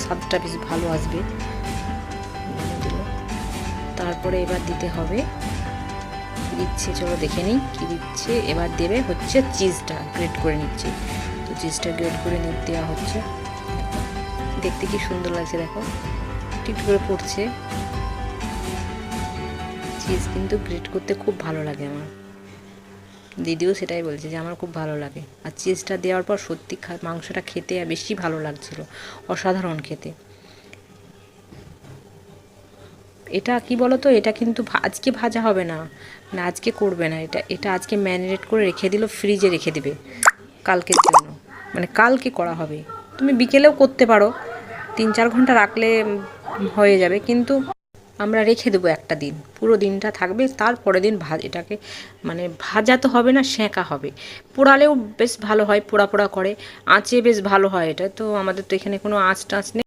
স্বাদটা বেশ ভালো আসবে। তারপরে এবার দিতে হবে, কী দিচ্ছে চলো দেখে নিই কী দিচ্ছে। এবার দেবে হচ্ছে চিজটা, গ্রেট করে নিচ্ছে। তো চিজটা গ্রেট করে দেওয়া হচ্ছে। দেখতে কি সুন্দর লাগছে দেখো, টিট করে পড়ছে। চিজ কিন্তু গ্রেট করতে খুব ভালো লাগে আমার, দিদিও সেটাই বলছে যে আমার খুব ভালো লাগে। আর চিজটা দেওয়ার পর সত্যি মাংসটা খেতে বেশি ভালো লাগছিল, অসাধারণ খেতে। এটা কি বলো তো, এটা কিন্তু আজকে ভাজা হবে না, মানে আজকে করবে না এটা, এটা আজকে ম্যারিনেট করে রেখে দিল, ফ্রিজে রেখে দেবে কালকের জন্য, মানে কালকে করা হবে। তুমি বিকেলেও করতে পারো, 3-4 ঘন্টা রাখলে হয়ে যাবে, কিন্তু আমরা রেখে দেবো একটা দিন, পুরো দিনটা থাকবে। তারপরের দিন এটাকে মানে ভাজা তো হবে না, সেঁকা হবে। পোড়ালেও বেশ ভালো হয়, পোড়া পোড়া করে, আঁচে বেশ ভালো হয়। এটা তো আমাদের তো এখানে কোনো আঁচ টাচ নেই।